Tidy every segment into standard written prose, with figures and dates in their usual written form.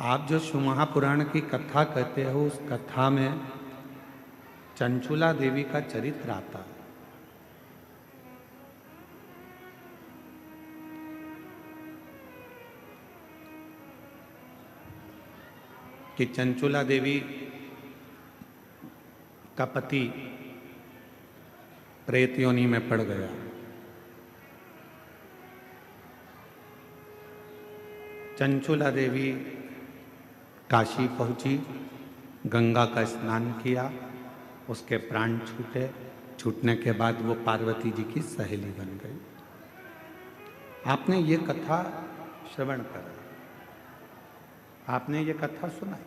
आप जो शिव महापुराण की कथा कहते हो, उस कथा में चंचुला देवी का चरित्र आता है। कि चंचुला देवी का पति प्रेत योनि में पड़ गया। चंचुला देवी काशी पहुंची, गंगा का स्नान किया, उसके प्राण छूटे। छूटने के बाद वो पार्वती जी की सहेली बन गई। आपने ये कथा श्रवण करा, आपने ये कथा सुनाई,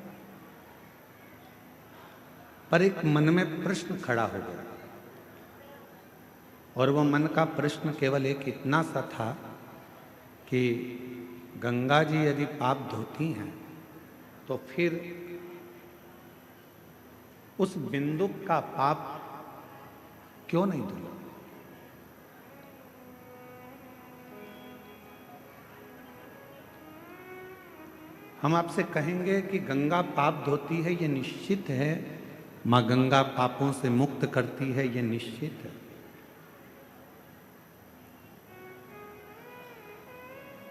पर एक मन में प्रश्न खड़ा हो गया। और वो मन का प्रश्न केवल एक इतना सा था कि गंगा जी यदि पाप धोती हैं तो फिर उस बिंदु का पाप क्यों नहीं धुला? हम आपसे कहेंगे कि गंगा पाप धोती है, ये निश्चित है। मां गंगा पापों से मुक्त करती है, ये निश्चित है।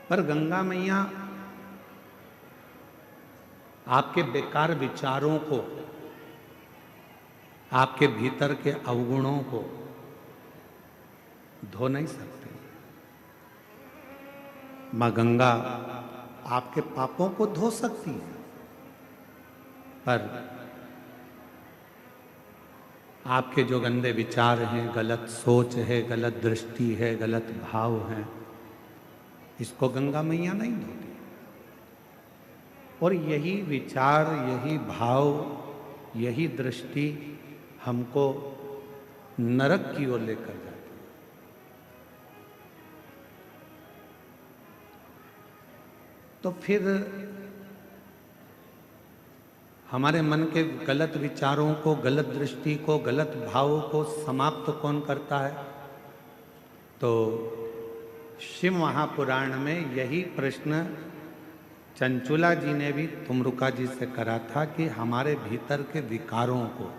पर गंगा मैया आपके बेकार विचारों को, आपके भीतर के अवगुणों को धो नहीं सकती। मां गंगा आपके पापों को धो सकती है, पर आपके जो गंदे विचार हैं, गलत सोच है, गलत दृष्टि है, गलत भाव है, इसको गंगा मैया नहीं धोती। और यही विचार, यही भाव, यही दृष्टि हमको नरक की ओर लेकर जाती है। तो फिर हमारे मन के गलत विचारों को, गलत दृष्टि को, गलत भावों को समाप्त कौन करता है? तो शिव महापुराण में यही प्रश्न चंचुला जी ने भी तुमरुका जी से करा था कि हमारे भीतर के विकारों को,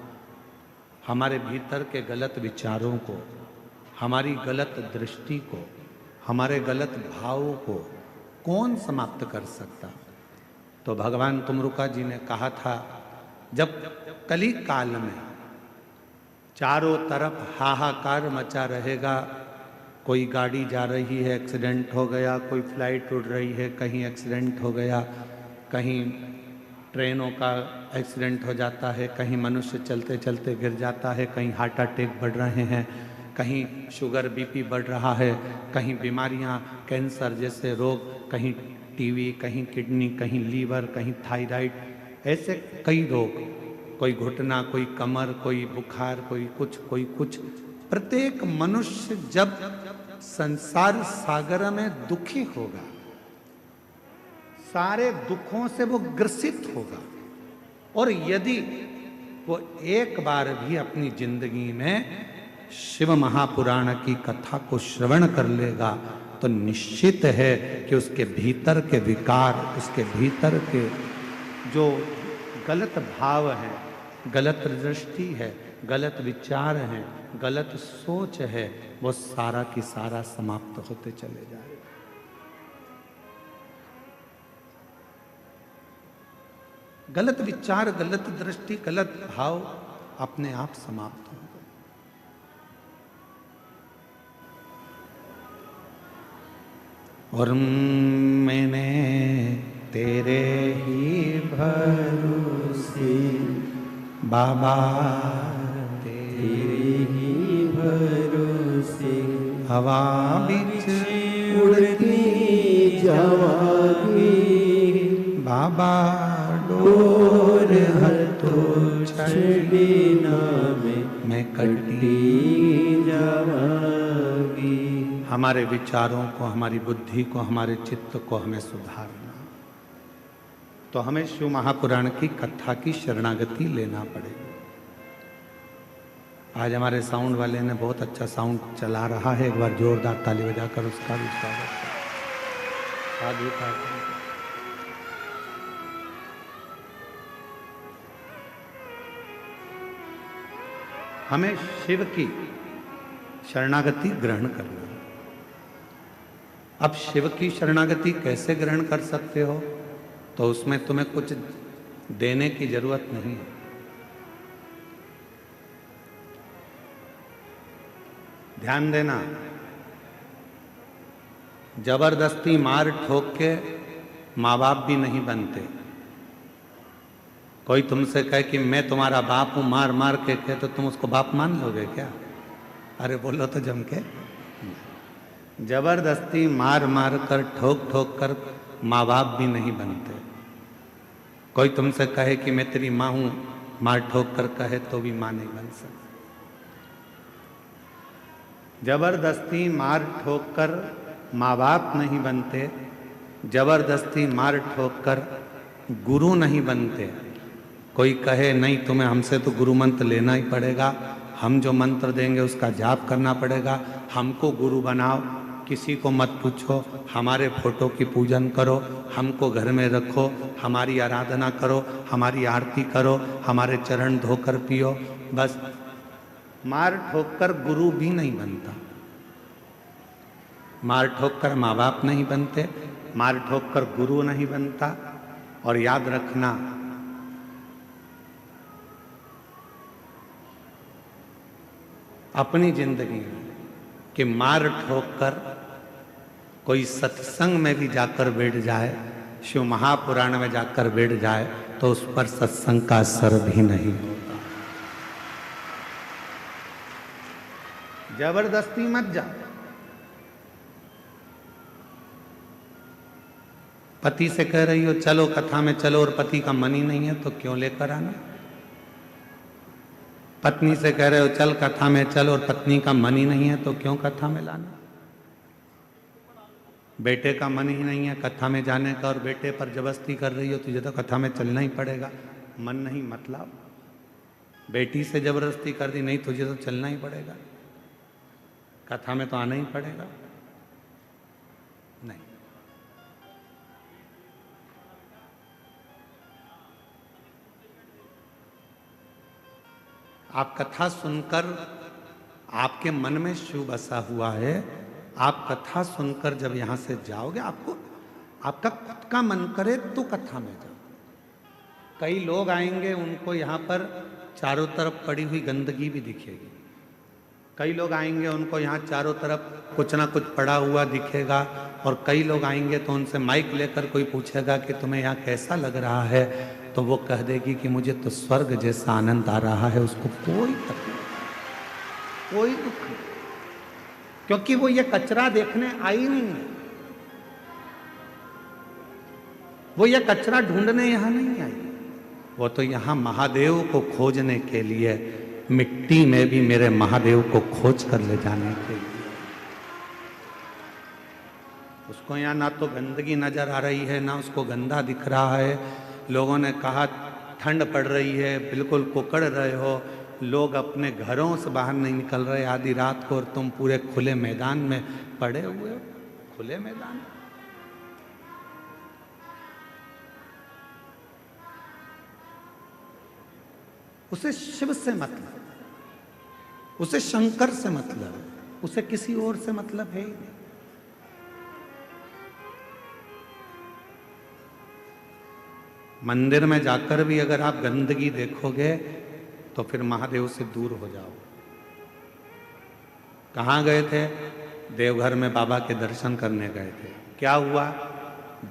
हमारे भीतर के गलत विचारों को, हमारी गलत दृष्टि को, हमारे गलत भावों को कौन समाप्त कर सकता? तो भगवान तुमरुका जी ने कहा था, जब कली काल में चारों तरफ हाहाकार मचा रहेगा, कोई गाड़ी जा रही है, एक्सीडेंट हो गया, कोई फ्लाइट उड़ रही है, कहीं एक्सीडेंट हो गया, कहीं ट्रेनों का एक्सीडेंट हो जाता है, कहीं मनुष्य चलते चलते गिर जाता है, कहीं हार्ट अटैक बढ़ रहे हैं, कहीं शुगर बीपी बढ़ रहा है, कहीं बीमारियां, कैंसर जैसे रोग, कहीं टीवी, कहीं किडनी, कहीं लीवर, कहीं थायराइड, ऐसे कई रोग, कोई घुटना, कोई कमर, कोई बुखार, कोई कुछ। प्रत्येक मनुष्य जब संसार सागर में दुखी होगा, सारे दुखों से वो ग्रसित होगा, और यदि वो एक बार भी अपनी जिंदगी में शिव महापुराण की कथा को श्रवण कर लेगा तो निश्चित है कि उसके भीतर के विकार, उसके भीतर के जो गलत भाव है, गलत दृष्टि है, गलत विचार हैं, गलत सोच है, वो सारा की सारा समाप्त होते चले जाएगा। गलत विचार, गलत दृष्टि, गलत भाव अपने आप समाप्त हो गए। और मैंने तेरे ही भरोसे बाबा, तेरे ही भरोसे हवा बिच उड़ती जावागी, बाबा डोर हर तो छड़ी ना मैं कटी जावागी। हमारे विचारों को, हमारी बुद्धि को, हमारे चित्त को हमें सुधारना, तो हमें शिव महापुराण की कथा की शरणागति लेना पड़ेगी। आज हमारे साउंड वाले ने बहुत अच्छा साउंड चला रहा है, एक बार जोरदार ताली बजाकर उसका भी स्वागत करें। हमें शिव की शरणागति ग्रहण करना। अब शिव की शरणागति कैसे ग्रहण कर सकते हो? तो उसमें तुम्हें कुछ देने की जरूरत नहीं है। ध्यान देना, जबरदस्ती मार ठोक के माँ बाप भी नहीं बनते। कोई तुमसे कहे कि मैं तुम्हारा बाप हूं, मार मार के कहे, तो तुम उसको बाप मान लोगे क्या? अरे बोलो तो जम के। जबरदस्ती मार मार कर, ठोक ठोक कर माँ बाप भी नहीं बनते। कोई तुमसे कहे कि मैं तेरी माँ हूं, मार ठोक कर कहे तो भी माँ नहीं बन सकती। जबरदस्ती मार ठोक कर माँ बाप नहीं बनते, जबरदस्ती मार ठोक कर गुरु नहीं बनते। कोई कहे नहीं तुम्हें हमसे तो गुरु मंत्र लेना ही पड़ेगा, हम जो मंत्र देंगे उसका जाप करना पड़ेगा, हमको गुरु बनाओ, किसी को मत पूछो, हमारे फोटो की पूजन करो, हमको घर में रखो, हमारी आराधना करो, हमारी आरती करो, हमारे चरण धोकर पियो। बस मार ठोक कर गुरु भी नहीं बनता, मार ठोक कर माँ बाप नहीं बनते, मार ठोक कर गुरु नहीं बनता। और याद रखना, अपनी जिंदगी में कि मार ठोक कर कोई सत्संग में भी जाकर बैठ जाए, शिव महापुराण में जाकर बैठ जाए, तो उस पर सत्संग का असर भी नहीं होता। जबरदस्ती मत जा। पति से कह रही हो चलो कथा में चलो, और पति का मन ही नहीं है तो क्यों लेकर आना? पत्नी से कह रहे हो चल कथा में चलो, और पत्नी का मन ही नहीं है तो क्यों कथा में लाना? बेटे का मन ही नहीं है कथा में जाने का, और बेटे पर जबरदस्ती कर रही हो, तुझे तो कथा में चलना ही पड़ेगा। मन नहीं मतलब, बेटी से जबरदस्ती कर दी, नहीं तुझे तो चलना ही पड़ेगा, कथा में तो आना ही पड़ेगा। नहीं, आप कथा सुनकर, आपके मन में शिव बसा हुआ है, आप कथा सुनकर जब यहां से जाओगे, आपको आपका खुद का मन करे तो कथा में जाओ। कई लोग आएंगे, उनको यहाँ पर चारों तरफ पड़ी हुई गंदगी भी दिखेगी। कई लोग आएंगे, उनको यहाँ चारों तरफ कुछ ना कुछ पड़ा हुआ दिखेगा। और कई लोग आएंगे तो उनसे माइक लेकर कोई पूछेगा कि तुम्हें यहाँ कैसा लग रहा है, तो वो कह देगी कि मुझे तो स्वर्ग जैसा आनंद आ रहा है। उसको कोई तकलीफ, कोई दुख नहीं, क्योंकि वो ये कचरा देखने आई नहीं है, वो ये कचरा ढूंढने यहां नहीं आई, वो तो यहां महादेव को खोजने के लिए, मिट्टी में भी मेरे महादेव को खोज कर ले जाने के लिए। उसको यहाँ ना तो गंदगी नजर आ रही है, ना उसको गंदा दिख रहा है। लोगों ने कहा ठंड पड़ रही है, बिल्कुल कुकड़ रहे हो, लोग अपने घरों से बाहर नहीं निकल रहे आधी रात को, और तुम पूरे खुले मैदान में पड़े हुए हो। खुले मैदान, उसे शिव से मतलब, उसे शंकर से मतलब, उसे किसी और से मतलब है ही नहीं। मंदिर में जाकर भी अगर आप गंदगी देखोगे तो फिर महादेव से दूर हो जाओ। कहाँ गए थे? देवघर में बाबा के दर्शन करने गए थे। क्या हुआ?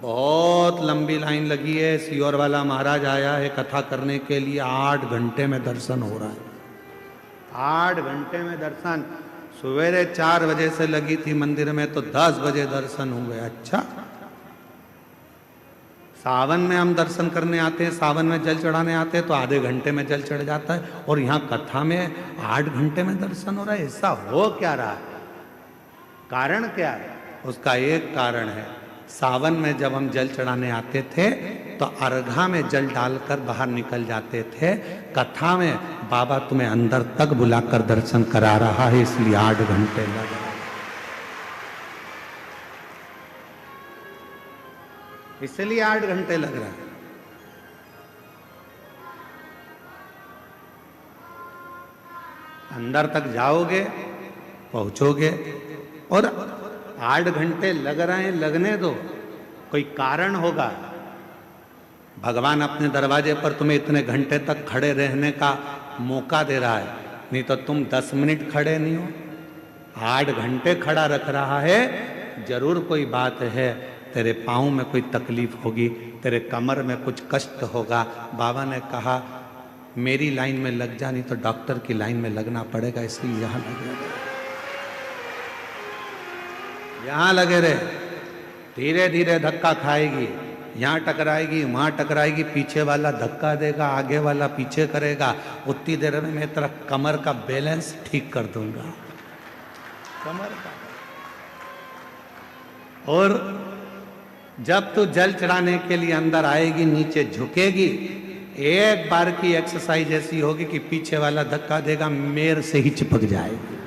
बहुत लंबी लाइन लगी है, सियोर वाला महाराज आया है कथा करने के लिए, 8 घंटे में दर्शन हो रहा है। 8 घंटे में दर्शन। सवेरे 4 बजे से लगी थी मंदिर में, तो 10 बजे दर्शन हो गए। अच्छा, सावन में हम दर्शन करने आते हैं, सावन में जल चढ़ाने आते हैं, तो आधे घंटे में जल चढ़ जाता है, और यहाँ कथा में 8 घंटे में दर्शन हो रहा है। ऐसा हो क्या रहा है? कारण क्या है? उसका एक कारण है, सावन में जब हम जल चढ़ाने आते थे तो अर्घा में जल डालकर बाहर निकल जाते थे। कथा में बाबा तुम्हें अंदर तक बुलाकर दर्शन करा रहा है, इसलिए 8 घंटे लग रहे। इसलिए 8 घंटे लग रहा है। अंदर तक जाओगे, पहुंचोगे। और 8 घंटे लग रहे हैं, लगने दो, कोई कारण होगा। भगवान अपने दरवाजे पर तुम्हें इतने घंटे तक खड़े रहने का मौका दे रहा है, नहीं तो तुम 10 मिनट खड़े नहीं हो। 8 घंटे खड़ा रख रहा है, जरूर कोई बात है। तेरे पाँव में कोई तकलीफ होगी, तेरे कमर में कुछ कष्ट होगा। बाबा ने कहा मेरी लाइन में लग जा, नहीं तो डॉक्टर की लाइन में लगना पड़ेगा, इसलिए यहां लगे रहे, यहां लगे रहे। धीरे धीरे धक्का खाएगी, यहां टकराएगी, वहां टकराएगी, पीछे वाला धक्का देगा, आगे वाला पीछे करेगा। उतनी देर में मैं तेरा कमर का बैलेंस ठीक कर दूंगा, कमर का। और जब तू जल चढ़ाने के लिए अंदर आएगी, नीचे झुकेगी, एक बार की एक्सरसाइज ऐसी होगी कि पीछे वाला धक्का देगा, मेर से ही चिपक जाएगी।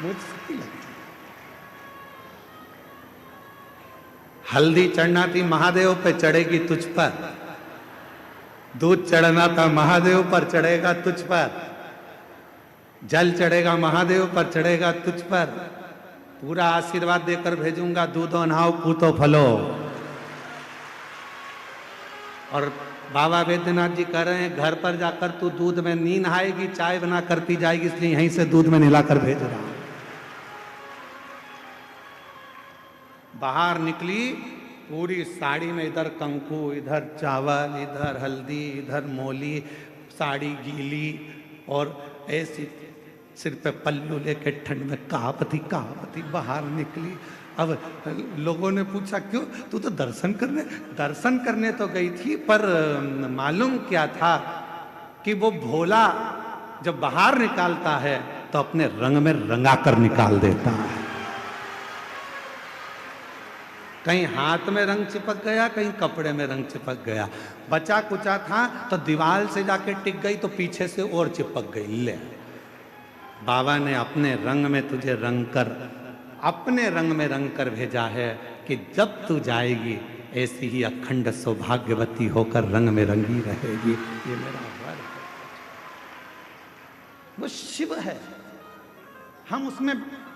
मुझसे लगता हल्दी चढ़ना थी महादेव पे, चढ़ेगी तुझ पर। दूध चढ़ना था महादेव पर, चढ़ेगा तुझ पर। जल चढ़ेगा महादेव पर, चढ़ेगा तुझ पर। पूरा आशीर्वाद देकर भेजूंगा, दूधो नहाओ पूतो फलो। और बाबा वैद्यनाथ जी कह रहे हैं घर पर जाकर तू दूध में नहीं नहाएगी, चाय बना करती जाएगी, इसलिए यहीं से दूध में नहलाकर भेज रहा हूं। बाहर निकली पूरी साड़ी में, इधर कंकु, इधर चावल, इधर हल्दी, इधर मोली, साड़ी गीली, और ऐसी सिर पे पल्लू लेके ठंड में कांपती कांपती बाहर निकली। अब लोगों ने पूछा क्यों, तू तो दर्शन करने तो गई थी, पर मालूम क्या था कि वो भोला जब बाहर निकालता है तो अपने रंग में रंगा कर निकाल देता है। कहीं हाथ में रंग चिपक गया, कहीं कपड़े में रंग चिपक गया। बचा कुचा था तो दीवार से जाके टिक गई, तो पीछे से और चिपक गई। ले, बाबा ने अपने रंग में तुझे रंग कर, अपने रंग में रंग कर भेजा है कि जब तू जाएगी ऐसी ही अखंड सौभाग्यवती होकर रंग में रंगी रहेगी। ये मेरा वर है, वो शिव है। हम उसमें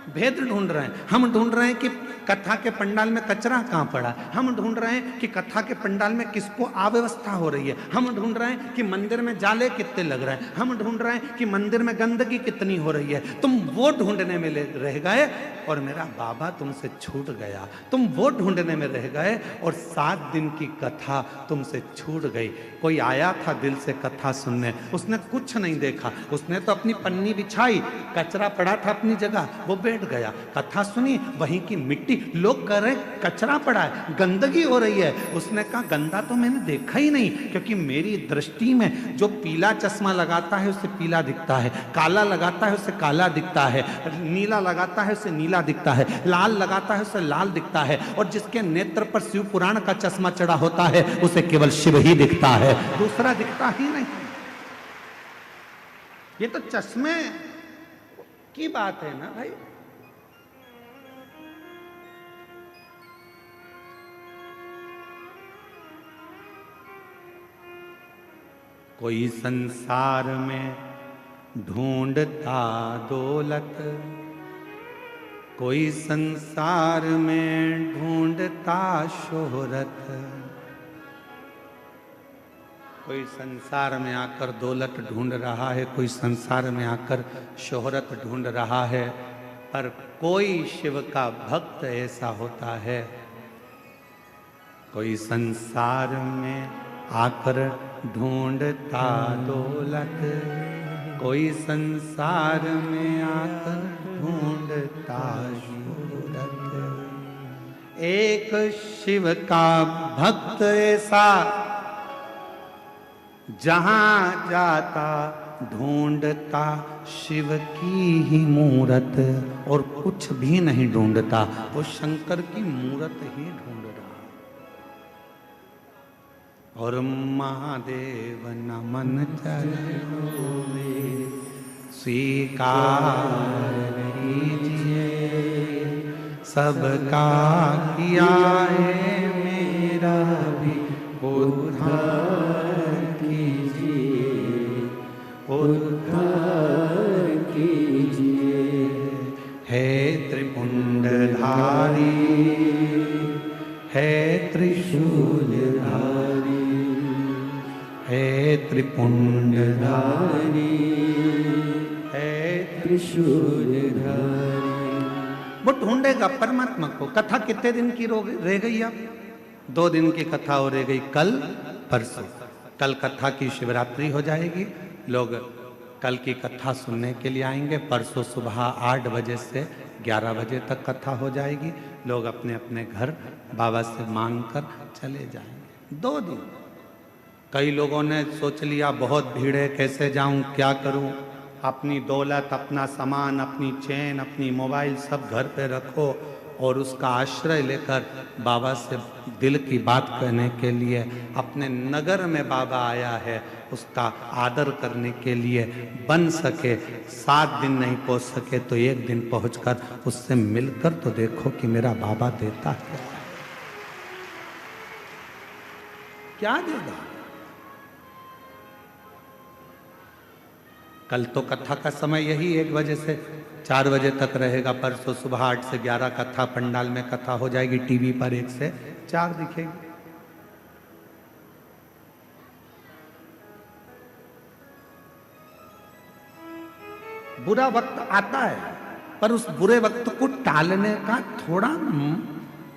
भेद ढूंढ रहे हैं। हम ढूंढ रहे हैं कि कथा के पंडाल में कचरा कहाँ पड़ा। हम ढूंढ रहे हैं कि कथा के पंडाल में किसको अव्यवस्था हो रही है। हम ढूंढ रहे हैं कि मंदिर में जाले कितने लग रहे हैं। हम ढूंढ रहे हैं कि मंदिर में गंदगी कितनी हो रही है। तुम वो ढूंढने में रह गए और मेरा बाबा तुमसे छूट गया। तुम वो ढूंढने में रह गए और 7 दिन की कथा तुमसे छूट गई। कोई आया था दिल से कथा सुनने, उसने कुछ नहीं देखा, उसने तो अपनी पन्नी बिछाई, कचरा पड़ा था अपनी जगह, वो बैठ गया। कथा सुनी, वहीं की मिट्टी, लोग कह रहे कचरा पड़ा है, गंदगी हो रही है। उसने कहा गंदा तो मैंने देखा ही नहीं, क्योंकि मेरी दृष्टि में जो पीला चश्मा लगाता है उसे पीला दिखता है, काला लगाता है उसे काला दिखता है, नीला लगाता है उसे नीला दिखता है, लाल लगाता है उसे लाल दिखता है, और जिसके नेत्र पर शिव पुराण का चश्मा चढ़ा होता है उसे केवल शिव ही दिखता है, दूसरा दिखता ही नहीं। ये तो चश्मे की बात है ना भाई। कोई संसार में ढूंढता दौलत, कोई संसार में ढूंढता शोहरत। कोई संसार में आकर दौलत ढूंढ रहा है, कोई संसार में आकर शोहरत ढूंढ रहा है, पर कोई शिव का भक्त ऐसा होता है, कोई संसार में आकर ढूंढता दौलत, कोई संसार में आकर ढूंढता शोहरत। एक शिव का भक्त ऐसा जहां जाता ढूंढता शिव की ही मूरत, और कुछ भी नहीं ढूंढता, वो शंकर की मूरत ही ढूंढ रहा। और महादेव नमन चरणों में स्वीकार कीजिए, सबका किया है मेरा भी उद्धार कीजिए, उद्धार कीजिए। हे त्रिपुंडधारी, हे त्रिशूलधारी, हे त्रिपुंडधारी, हे त्रिशूलधारी। वो ढूंढेगा परमात्मा को। कथा कितने दिन की रह गई? अब 2 दिन की कथा हो रह गई, कल परसों। कल कथा की शिवरात्रि हो जाएगी, लोग कल की कथा सुनने के लिए आएंगे। परसों सुबह 8 बजे से 11 बजे तक कथा हो जाएगी। लोग अपने अपने घर बाबा से मांग कर चले जाएंगे। 2 दिन। कई लोगों ने सोच लिया बहुत भीड़ है, कैसे जाऊं, क्या करूं। अपनी दौलत, अपना सामान, अपनी चेन, अपनी मोबाइल सब घर पे रखो और उसका आश्रय लेकर बाबा से दिल की बात कहने के लिए अपने नगर में बाबा आया है, उसका आदर करने के लिए बन सके 7 दिन नहीं पहुंच सके तो 1 दिन पहुंचकर उससे मिलकर तो देखो कि मेरा बाबा देता है क्या देगा। कल तो कथा का समय यही 1 बजे से 4 बजे तक रहेगा। परसों सुबह 8 से 11 कथा पंडाल में कथा हो जाएगी। टीवी पर 1 से 4 दिखेगी। बुरा वक्त आता है, पर उस बुरे वक्त को टालने का थोड़ा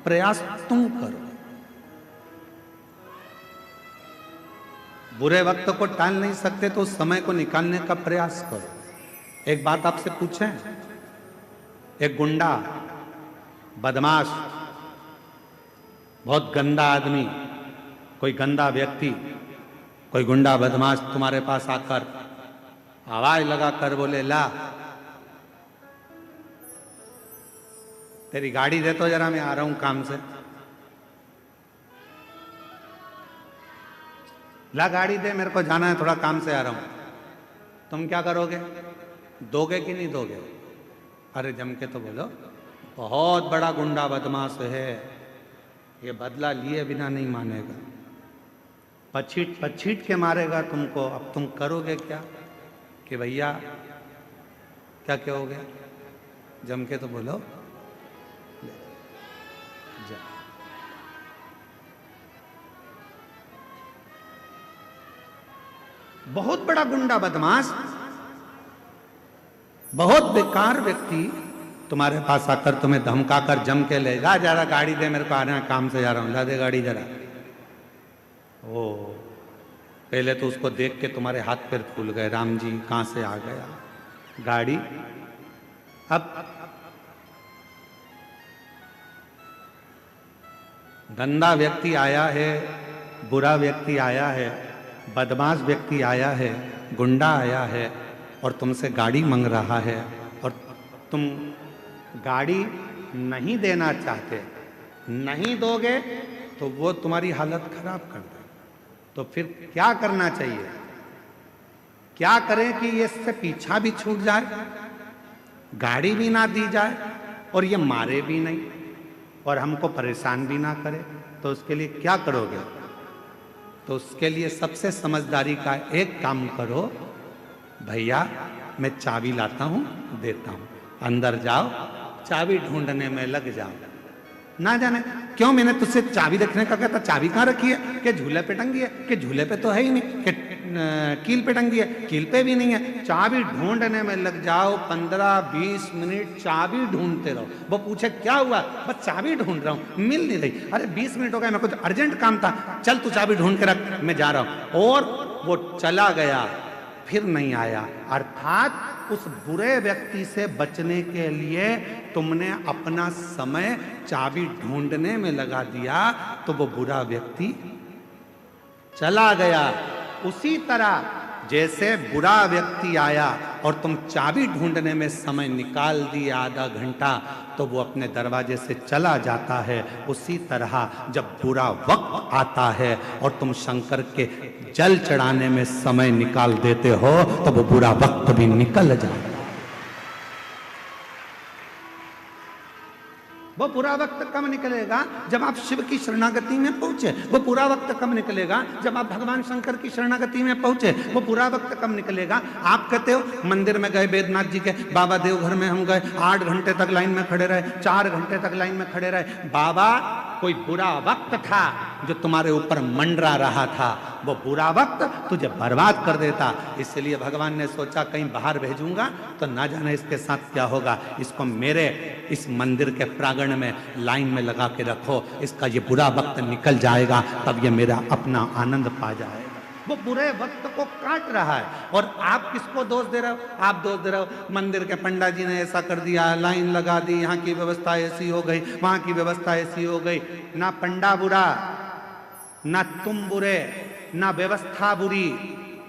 प्रयास तुम करो। बुरे वक्त को टाल नहीं सकते तो उस समय को निकालने का प्रयास करो। एक बात आपसे पूछें, एक गुंडा, बदमाश, बहुत गंदा आदमी, कोई गंदा व्यक्ति, कोई गुंडा बदमाश तुम्हारे पास आकर आवाज लगाकर बोले ला तेरी गाड़ी दे तो जरा, मैं आ रहा हूं काम से। ला गाड़ी दे, मेरे को जाना है, थोड़ा काम से आ रहा हूं। तुम क्या करोगे? दोगे कि नहीं दोगे? अरे जम के तो बोलो, बहुत बड़ा गुंडा बदमाश है, ये बदला लिए बिना नहीं मानेगा, पछीट पछीट के मारेगा तुमको। अब तुम करोगे क्या कि भैया क्या कहोगे? जम के तो बोलो जा। बहुत बड़ा गुंडा बदमाश, बहुत बेकार व्यक्ति तुम्हारे पास आकर तुम्हें धमकाकर जम के ले जा, जरा गाड़ी दे, मेरे को आना है, काम से जा रहा हूं, ला दे गाड़ी जरा। ओ पहले तो उसको देख के तुम्हारे हाथ पैर फूल गए, राम जी कहां से आ गया गाड़ी। अब गंदा व्यक्ति आया है, बुरा व्यक्ति आया है, बदमाश व्यक्ति आया है, गुंडा आया है और तुमसे गाड़ी मांग रहा है और तुम गाड़ी नहीं देना चाहते, नहीं दोगे तो वो तुम्हारी हालत खराब कर दे। तो फिर क्या करना चाहिए? क्या करें कि ये इससे पीछा भी छूट जाए, गाड़ी भी ना दी जाए और ये मारे भी नहीं और हमको परेशान भी ना करे? तो उसके लिए क्या करोगे? तो उसके लिए सबसे समझदारी का एक काम करो, भैया मैं चाबी लाता हूं, देता हूं, अंदर जाओ, चाबी ढूंढने में लग जाओ। ना जाने क्यों मैंने तुझसे चाबी रखने का कहता, चाबी कहाँ रखी है? कि झूले पे टंगी है, कि झूले पे तो है ही नहीं, कि कील पे टंगी है, कील पे भी नहीं है। चाबी ढूंढने में लग जाओ, 15-20 मिनट चाबी ढूंढते रहो। वो पूछे क्या हुआ? बस चाबी ढूंढ रहा हूँ, मिल नहीं रही। अरे 20 मिनट हो गए, मेरे को अर्जेंट काम था, चल तू चाबी ढूंढ के रख, मैं जा रहा हूँ। और वो चला गया, फिर नहीं आया। अर्थात उस बुरे व्यक्ति से बचने के लिए तुमने अपना समय चाबी ढूंढने में लगा दिया तो वो बुरा व्यक्ति चला गया। उसी तरह जैसे बुरा व्यक्ति आया और तुम चाबी ढूंढने में समय निकाल दिए आधा घंटा, तो वो अपने दरवाजे से चला जाता है। उसी तरह जब बुरा वक्त आता है और तुम शंकर के जल चढ़ाने में समय निकाल देते हो तो वो बुरा वक्त भी निकल जाता है। वो पूरा वक्त कब निकलेगा? जब आप शिव की शरणागति में पहुंचे। वो पूरा वक्त कब निकलेगा? जब आप भगवान शंकर की शरणागति में पहुंचे। वो पूरा वक्त कब निकलेगा? आप कहते हो मंदिर में गए बैद्यनाथ जी के, बाबा देवघर में हम गए, 8 घंटे तक लाइन में खड़े रहे, 4 घंटे तक लाइन में खड़े रहे। बाबा, कोई बुरा वक्त था जो तुम्हारे ऊपर मंडरा रहा था, वो बुरा वक्त तुझे बर्बाद कर देता। इसलिए भगवान ने सोचा कहीं बाहर भेजूंगा तो ना जाने इसके साथ क्या होगा। इसको मेरे इस मंदिर के प्रांगण में लाइन में लगा के रखो, इसका ये बुरा वक्त निकल जाएगा, तब ये मेरा अपना आनंद पा जाएगा। वो बुरे वक्त को काट रहा है। और आप किसको दोष दे रहे हो? आप दोष दे रहे हो मंदिर के पंडा जी ने ऐसा कर दिया, लाइन लगा दी, यहाँ की व्यवस्था ऐसी हो गई, वहां की व्यवस्था ऐसी हो गई। ना पंडा बुरा, ना तुम बुरे, ना व्यवस्था बुरी।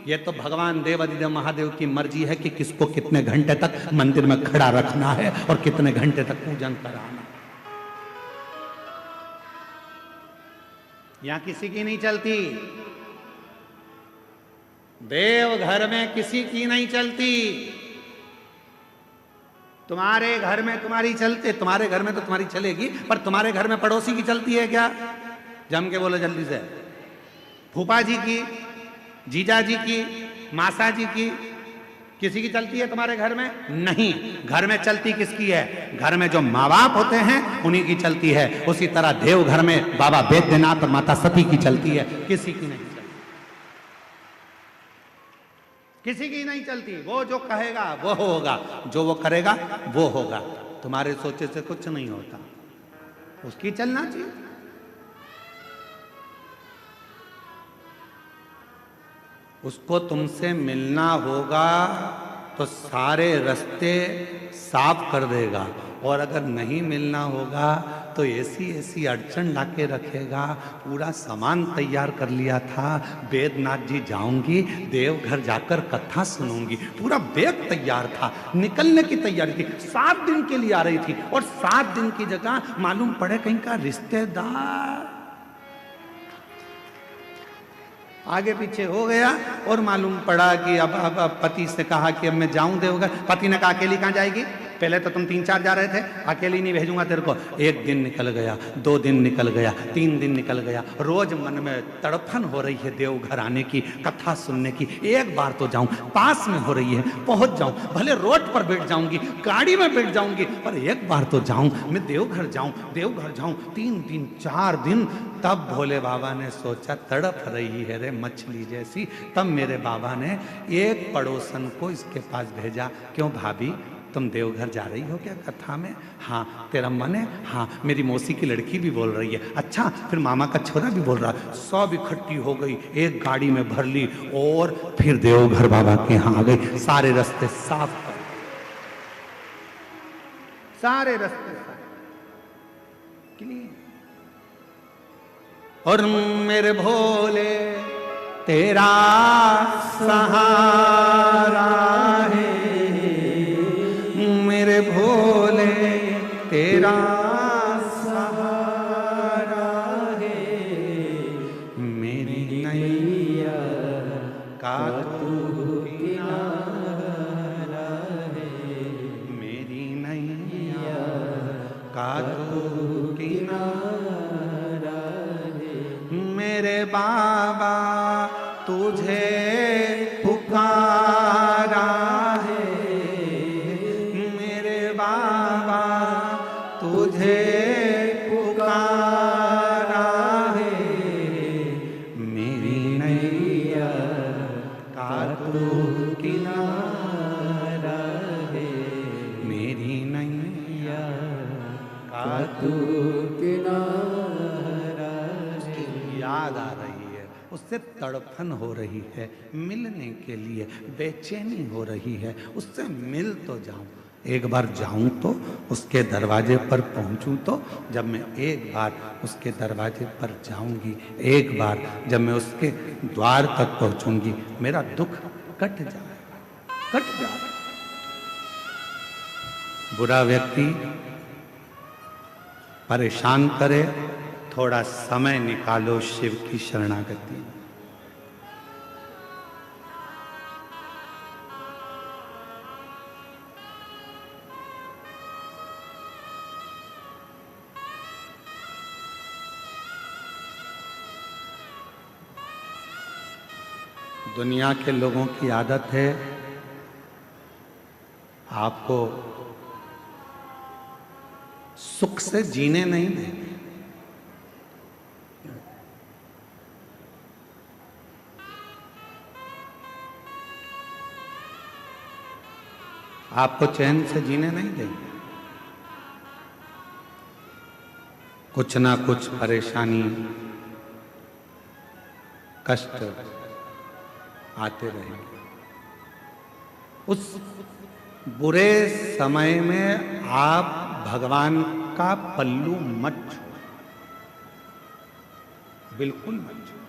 ये तो भगवान देवाधिदेव महादेव की मर्जी है कि किसको कितने घंटे तक मंदिर में खड़ा रखना है और कितने घंटे तक पूजन कराना। यहां किसी की नहीं चलती, देवघर में किसी की नहीं चलती। तुम्हारे घर में तुम्हारी चलते, तुम्हारे घर में तो तुम्हारी चलेगी, पर तुम्हारे घर में पड़ोसी की चलती है क्या? जम के बोलो जल्दी से। फूफा जी की, जीजा जी की, मासा जी की, किसी की चलती है तुम्हारे घर में? नहीं। घर में चलती किसकी है? घर में जो माँ बाप होते हैं उन्हीं की चलती है। उसी तरह देवघर में बाबा बैद्यनाथ और माता सती की चलती है, किसी की नहीं चलती। किसी की नहीं चलती। वो जो कहेगा वो होगा, जो वो करेगा वो होगा। तुम्हारे सोचे से कुछ नहीं होता, उसकी चलना चाहिए। उसको तुमसे मिलना होगा तो सारे रास्ते साफ कर देगा, और अगर नहीं मिलना होगा तो ऐसी ऐसी अड़चन लाके रखेगा। पूरा सामान तैयार कर लिया था, बैद्यनाथ जी जाऊंगी, देवघर जाकर कथा सुनूंगी, पूरा बैग तैयार था, निकलने की तैयारी थी, 7 दिन के लिए आ रही थी, और 7 दिन की जगह मालूम पड़े कहीं का रिश्तेदार आगे पीछे हो गया, और मालूम पड़ा कि अब पति से कहा कि अब मैं जाऊं देवघर। पति ने कहा अकेली कहां जाएगी? पहले तो तुम 3-4 जा रहे थे, अकेली नहीं भेजूंगा तेरे को। 1 दिन निकल गया, 2 दिन निकल गया, 3 दिन निकल गया। रोज मन में तड़फन हो रही है देवघर आने की, कथा सुनने की। एक बार तो जाऊं, पास में हो रही है, पहुंच जाऊं, भले रोड पर बैठ जाऊंगी, गाड़ी में बैठ जाऊंगी, पर एक बार तो जाऊं, मैं देवघर जाऊं, देवघर जाऊं। 3 दिन 4 दिन, तब भोले बाबा ने सोचा तड़प रही है रे मछली जैसी। तब मेरे बाबा ने एक पड़ोसन को इसके पास भेजा। क्यों भाभी, तुम देवघर जा रही हो क्या कथा में? हाँ। तेरा मन है? हाँ। मेरी मौसी की लड़की भी बोल रही है। अच्छा, फिर मामा का छोरा भी बोल रहा है। सब इकट्ठी हो गई, एक गाड़ी में भर ली, और फिर देवघर बाबा के यहाँ आ गई। सारे रास्ते साफ कर, सारे रास्ते क्लीन। और मेरे भोले तेरा सहारा है, मेरे भोले तेरा सहारा है, मेरी नैया का तू किनारा है, मेरी नैया का तू किनारा है। मेरे बाबा तुझे पुकारा है, मेरे बाबा तुझे पुकारा है, मेरी नैया का तू किनारा है, मेरी नैया का तू किनारा है। याद आ रही है, उससे तड़फन हो रही है, मिलने के लिए बेचैनी हो रही है। उससे मिल तो जाऊं, एक बार जाऊं तो, उसके दरवाजे पर पहुंचूं तो। जब मैं एक बार उसके दरवाजे पर जाऊंगी, एक बार जब मैं उसके द्वार तक पहुंचूंगी, मेरा दुख कट जाएगा, कट जाएगा। बुरा व्यक्ति परेशान करे, थोड़ा समय निकालो शिव की शरणागति। दुनिया के लोगों की आदत है आपको सुख से जीने नहीं देंगे। आपको चैन से जीने नहीं देंगे। कुछ ना कुछ परेशानी, कष्ट आते रहेंगे। उस बुरे समय में आप भगवान का पल्लू मत छोड़ो, बिल्कुल मत छोड़ो।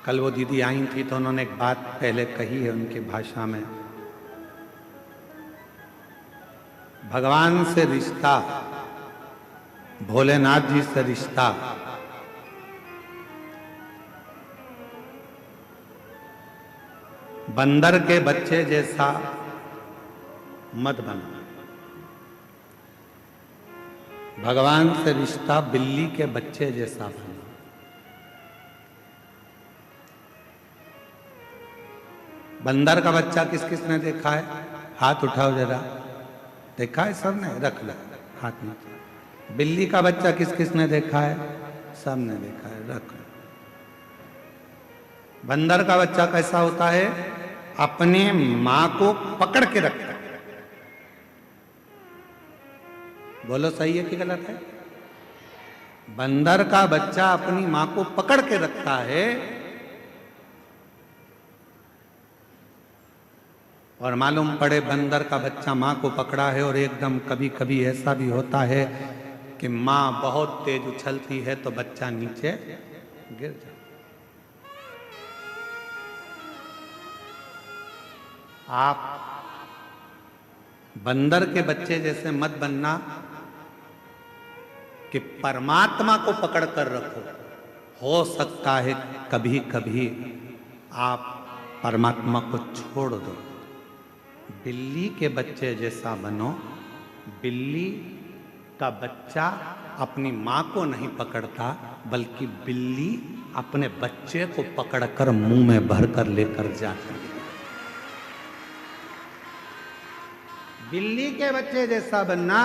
कल वो दीदी आई थी तो उन्होंने एक बात पहले कही है उनकी भाषा में, भगवान से रिश्ता, भोलेनाथ जी से रिश्ता बंदर के बच्चे जैसा मत बनो। भगवान से रिश्ता बिल्ली के बच्चे जैसा बनो। बंदर का बच्चा किस किस ने देखा है? हाथ उठाओ जरा। देखा है सबने? रख लो हाथ नीचे। बिल्ली का बच्चा किस किस ने देखा है? सबने देखा है, रख लो। बंदर का बच्चा कैसा होता है? अपने मां को पकड़ के रखता है। बोलो सही है कि गलत है? बंदर का बच्चा अपनी मां को पकड़ के रखता है। और मालूम पड़े बंदर का बच्चा मां को पकड़ा है और एकदम कभी कभी ऐसा भी होता है कि मां बहुत तेज उछलती है तो बच्चा नीचे गिर जाता। आप बंदर के बच्चे जैसे मत बनना कि परमात्मा को पकड़ कर रखो। हो सकता है कभी कभी आप परमात्मा को छोड़ दो। बिल्ली के बच्चे जैसा बनो। बिल्ली का बच्चा अपनी मां को नहीं पकड़ता, बल्कि बिल्ली अपने बच्चे को पकड़कर मुंह में भरकर लेकर जाती है। बिल्ली के बच्चे जैसा बनना,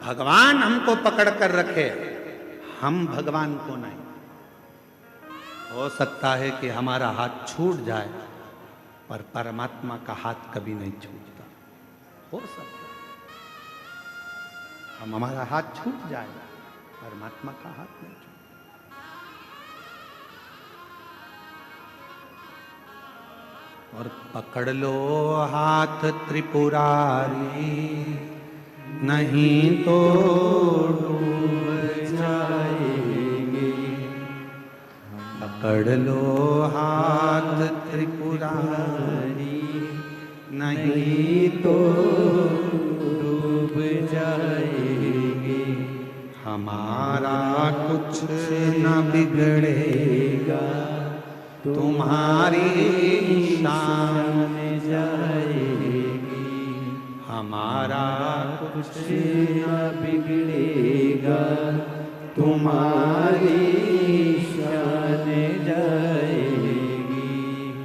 भगवान हमको पकड़ कर रखे, हम भगवान को नहीं। हो सकता है कि हमारा हाथ छूट जाए, पर परमात्मा का हाथ कभी नहीं छूटता। हो सकता है हमारा हाथ छूट जाए, परमात्मा का हाथ नहीं छूटता। और पकड़ लो हाथ त्रिपुरारी, नहीं तो डूब जाएंगे। पकड़ लो हाथ त्रिपुरारी, नहीं तो डूब जाएंगे। हमारा कुछ न बिगड़ेगा, तुम्हारी शान जाएगी। हमारा कुछ न बिगड़ेगा, तुम्हारी शान जाएगी।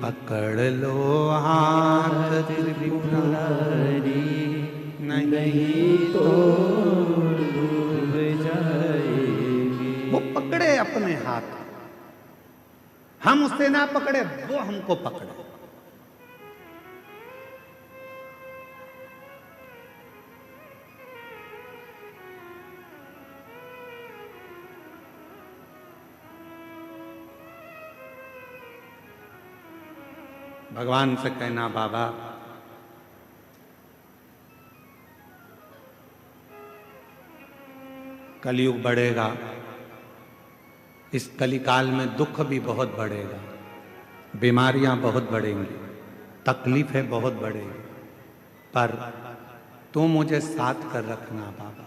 पकड़ लो हाथ त्रिपुरारी, नहीं तो डूब जाएगी। वो पकड़े अपने हाथ, हम उससे ना पकड़े, वो हमको पकड़े। भगवान से कहना, बाबा कलयुग बढ़ेगा, इस कलिकाल में दुख भी बहुत बढ़ेगा, बीमारियां बहुत बढ़ेंगी, तकलीफें बहुत बढ़ेंगी, पर तू मुझे साथ कर रखना बाबा,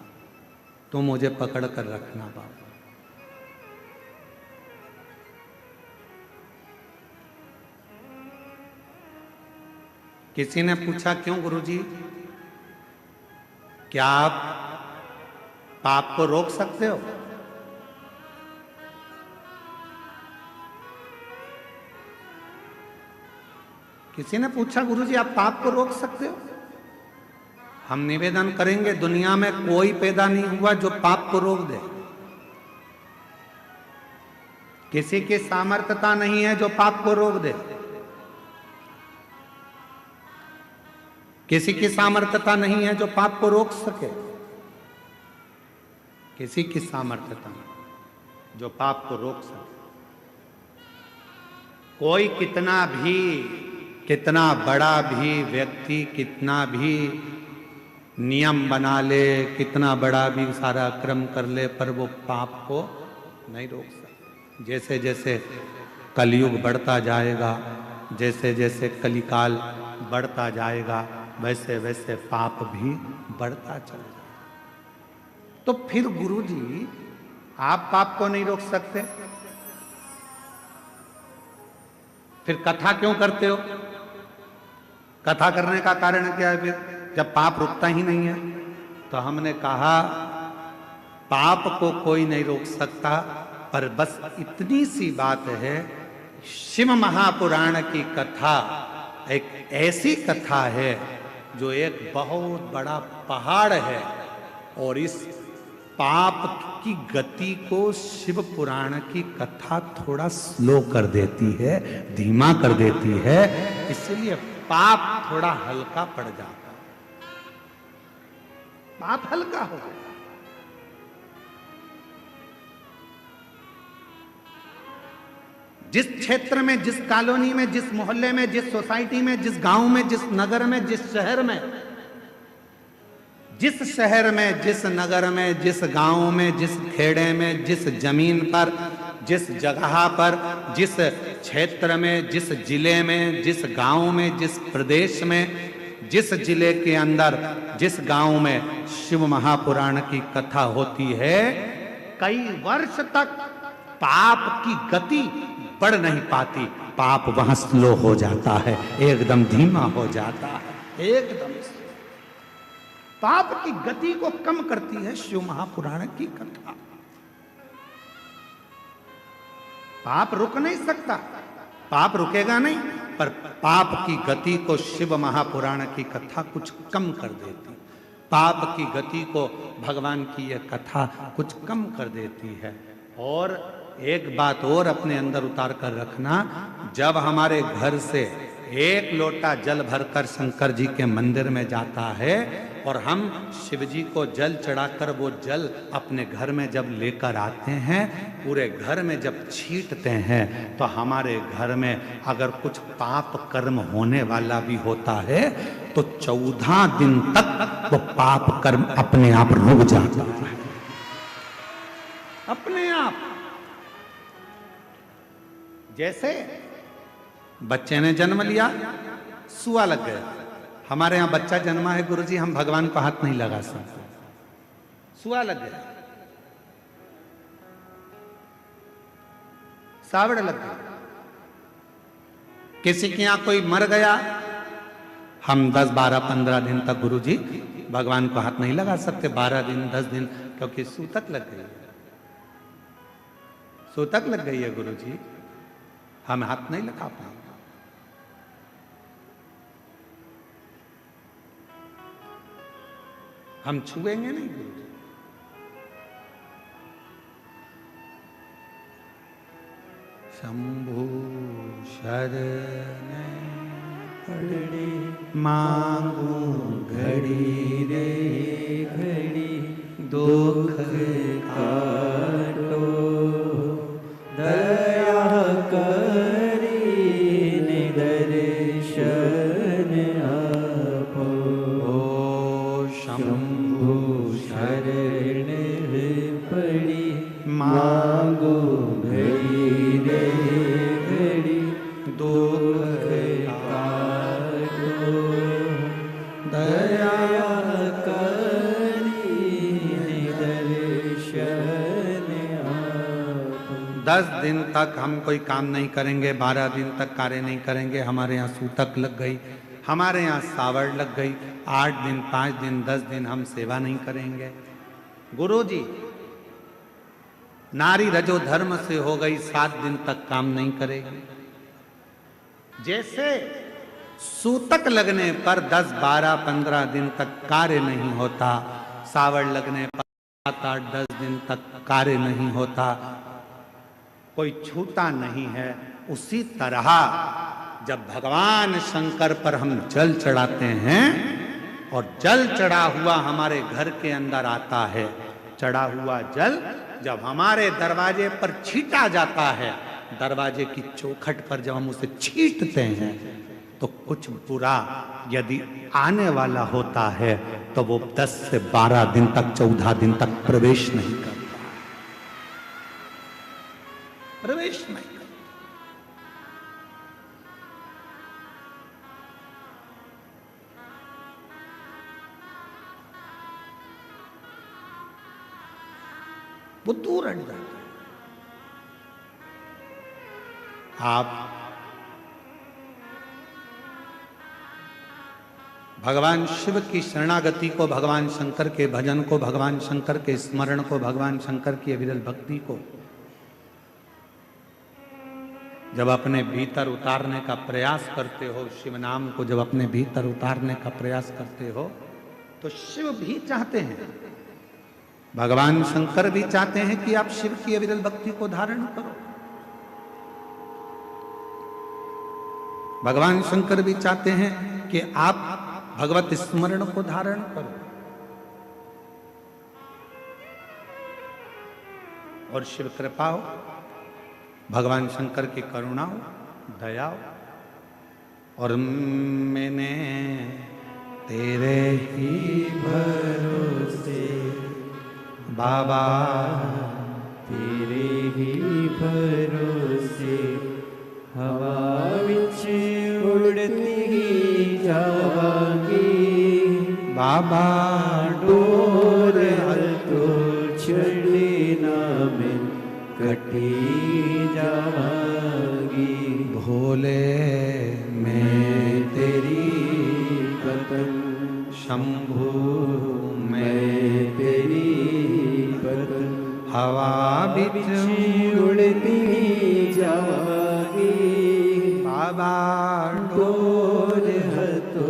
तू मुझे पकड़ कर रखना बाबा। किसी ने पूछा, क्यों गुरुजी? क्या आप पाप को रोक सकते हो? किसी ने पूछा गुरुजी आप पाप को रोक सकते हो? हम निवेदन करेंगे दुनिया में कोई पैदा नहीं हुआ जो पाप को रोक दे। किसी की सामर्थ्यता नहीं है जो पाप को रोक दे। किसी की सामर्थ्यता नहीं है जो पाप को रोक सके। किसी की सामर्थ्यता नहीं जो पाप को रोक सके। कोई कितना बड़ा भी व्यक्ति कितना भी नियम बना ले, कितना बड़ा भी सारा क्रम कर ले, पर वो पाप को नहीं रोक सकता। जैसे जैसे कलयुग बढ़ता जाएगा, जैसे जैसे कलिकाल बढ़ता जाएगा, वैसे वैसे पाप भी बढ़ता चला जाएगा। तो फिर गुरुजी आप पाप को नहीं रोक सकते, फिर कथा क्यों करते हो? कथा करने का कारण क्या है? फिर जब पाप रुकता ही नहीं है, तो हमने कहा पाप को कोई नहीं रोक सकता, पर बस इतनी सी बात है, शिव महापुराण की कथा एक ऐसी कथा है जो एक बहुत बड़ा पहाड़ है, और इस पाप की गति को शिव पुराण की कथा थोड़ा स्लो कर देती है, धीमा कर देती है, इसलिए पाप थोड़ा हल्का पड़ जाता है। पाप हल्का हो गया। जिस क्षेत्र में, जिस कॉलोनी में, जिस मोहल्ले में, जिस सोसाइटी में, जिस गांव में, जिस नगर में, जिस शहर में, जिस नगर में, जिस गांव में, जिस खेड़े में, जिस जमीन पर, जिस जगह पर, जिस क्षेत्र में, जिस जिले में, जिस गांव में, जिस प्रदेश में, जिस जिले के अंदर, जिस गांव में शिव महापुराण की कथा होती है, कई वर्ष तक पाप की गति बढ़ नहीं पाती। पाप वहां स्लो हो जाता है, एकदम धीमा हो जाता है, एकदम पाप की गति को कम करती है शिव महापुराण की कथा। पाप रुक नहीं सकता, पाप रुकेगा नहीं, पर पाप की गति को शिव महापुराण की कथा कुछ कम कर देती। पाप की गति को भगवान की यह कथा कुछ कम कर देती है। और एक बात और अपने अंदर उतार कर रखना, जब हमारे घर से एक लोटा जल भरकर शंकर जी के मंदिर में जाता है और हम शिव जी को जल चढ़ाकर वो जल अपने घर में जब लेकर आते हैं, पूरे घर में जब छींटते हैं, तो हमारे घर में अगर कुछ पाप कर्म होने वाला भी होता है तो 14 दिन तक वो पाप कर्म अपने आप रुक जाता है, अपने आप। जैसे बच्चे ने जन्म लिया, सुआ लग गया। हमारे यहां बच्चा जन्मा है गुरुजी, हम भगवान को हाथ नहीं लगा सकते, सुआ लग गया, सावड़ लग गया। किसी के यहां कोई मर गया, हम 10, 12, 15 दिन तक गुरुजी भगवान को हाथ नहीं लगा सकते, 12 दिन, 10 दिन, क्योंकि सूतक लग गई है, सूतक लग गई है गुरुजी, हम हाथ नहीं लगा पाएंगे। हम छुएंगे नहीं गुरुजी। शंभु शरण पड़े मांगू घड़ी रे घड़ी, दुख काटो दया करी दर्शन आपो। शंभु शरण पड़ी मांगो घड़ी रे घड़ी, दुख काटो दया करी दर्शन आपो। 10 दिन तक हम कोई काम नहीं करेंगे, 12 दिन तक कार्य नहीं करेंगे, हमारे यहाँ सूतक लग गई, हमारे यहाँ सावड़ लग गई, 8 दिन 5 दिन 10 दिन हम सेवा नहीं करेंगे। गुरुजी, नारी रजो धर्म से हो गई, 7 दिन तक काम नहीं करेगी। जैसे सूतक लगने पर 10 12 15 दिन तक कार्य नहीं होता, सावड़ लगने पर 7 8 10 दिन तक कार्य नहीं होता, कोई छूता नहीं है। उसी तरह जब भगवान शंकर पर हम जल चढ़ाते हैं और जल चढ़ा हुआ हमारे घर के अंदर आता है, चढ़ा हुआ जल जब हमारे दरवाजे पर छीटा जाता है, दरवाजे की चौखट पर जब हम उसे छींटते हैं, तो कुछ बुरा यदि आने वाला होता है तो वो 10 से 12 दिन तक 14 दिन तक प्रवेश नहीं करता, प्रवेश नहीं करता। वो दूर हट जाता है। आप भगवान शिव की शरणागति को, भगवान शंकर के भजन को, भगवान शंकर के स्मरण को, भगवान शंकर की अविरल भक्ति को जब अपने भीतर उतारने का प्रयास करते हो, शिव नाम को जब अपने भीतर उतारने का प्रयास करते हो, तो शिव भी चाहते हैं, भगवान शंकर भी चाहते हैं कि आप शिव की अविरल भक्ति को धारण करो। भगवान शंकर भी चाहते हैं कि आप भगवत स्मरण को धारण करो। और शिव कृपा हो, भगवान शंकर की करुणा हो, दया हो। और मैंने तेरे ही भरोसे बाबा, तेरे ही भरोसे हवा विच उड़ती जावांगी बाबा, डोर तो छड़ी ना मैं कटी जावांगी। भोले मैं तेरी पतन शंभु मैं तेरी पतन हवा बिच उड़ती जावांगी बाबा, डोर तो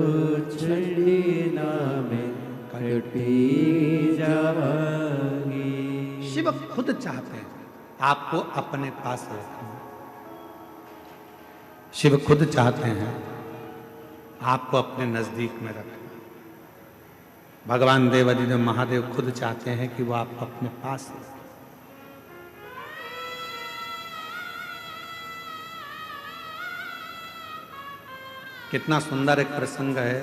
छड़ी ना मैं कटी जावांगी। शिव खुद चाहते हैं आपको अपने पास रखना। शिव खुद चाहते हैं आपको अपने नजदीक में रखना। भगवान देवाधिदेव महादेव खुद चाहते हैं कि वो आपको अपने पास रखें। कितना सुंदर एक प्रसंग है।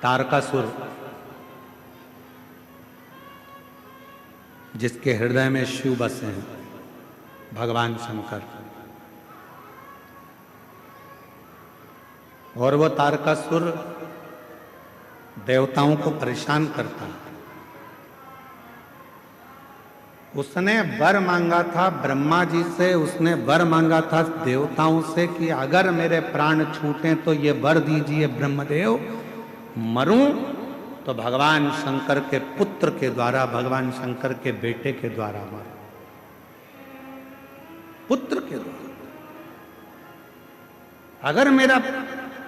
तारकासुर, जिसके हृदय में शिव बसे हैं, भगवान शंकर, और वो तारकासुर देवताओं को परेशान करता है। उसने वर मांगा था ब्रह्मा जी से, उसने वर मांगा था देवताओं से कि अगर मेरे प्राण छूटे तो ये वर दीजिए ब्रह्मदेव, मरूं तो भगवान शंकर के पुत्र के द्वारा, भगवान शंकर के बेटे के द्वारा मरूं, पुत्र के द्वारा। अगर मेरा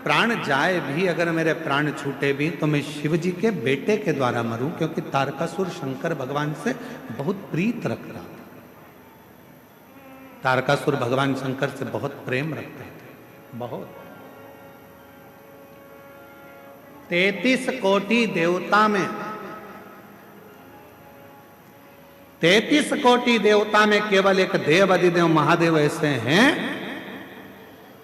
प्राण जाए भी, अगर मेरे प्राण छूटे भी, तो मैं शिव जी के बेटे के द्वारा मरूं, क्योंकि तारकासुर शंकर भगवान से बहुत प्रीत रख रहा था। तारकासुर भगवान शंकर से बहुत प्रेम रखते थे, बहुत। 33 कोटि देवता में, 33 कोटि देवता में केवल एक देवाधिदेव महादेव ऐसे हैं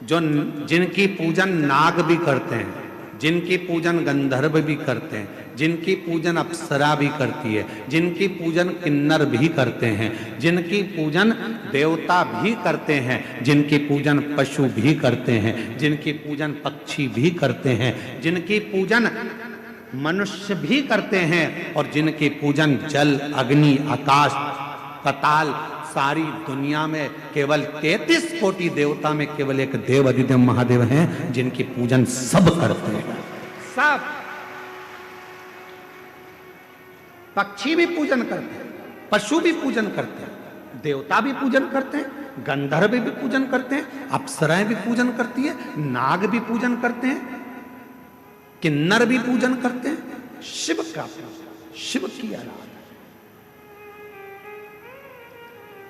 जो जिनकी पूजन नाग भी करते हैं, जिनकी पूजन गंधर्व भी करते हैं, जिनकी पूजन अप्सरा भी करती है, जिनकी पूजन किन्नर भी करते हैं, जिनकी पूजन देवता भी करते हैं, जिनकी पूजन पशु भी करते हैं, जिनकी पूजन पक्षी भी करते हैं, जिनकी पूजन मनुष्य भी करते हैं और जिनकी पूजन जल, अग्नि, आकाश, पाताल, सारी दुनिया में केवल 33 कोटि देवता में केवल एक देव अधिदेव महादेव हैं जिनकी पूजन सब करते हैं। सब पक्षी भी पूजन करते हैं, पशु भी पूजन करते हैं, देवता भी पूजन करते हैं, गंधर्व भी पूजन करते हैं, अप्सराएं भी पूजन करती है, नाग भी पूजन करते हैं, किन्नर भी पूजन करते हैं। शिव का पूजन, शिव की आराधना।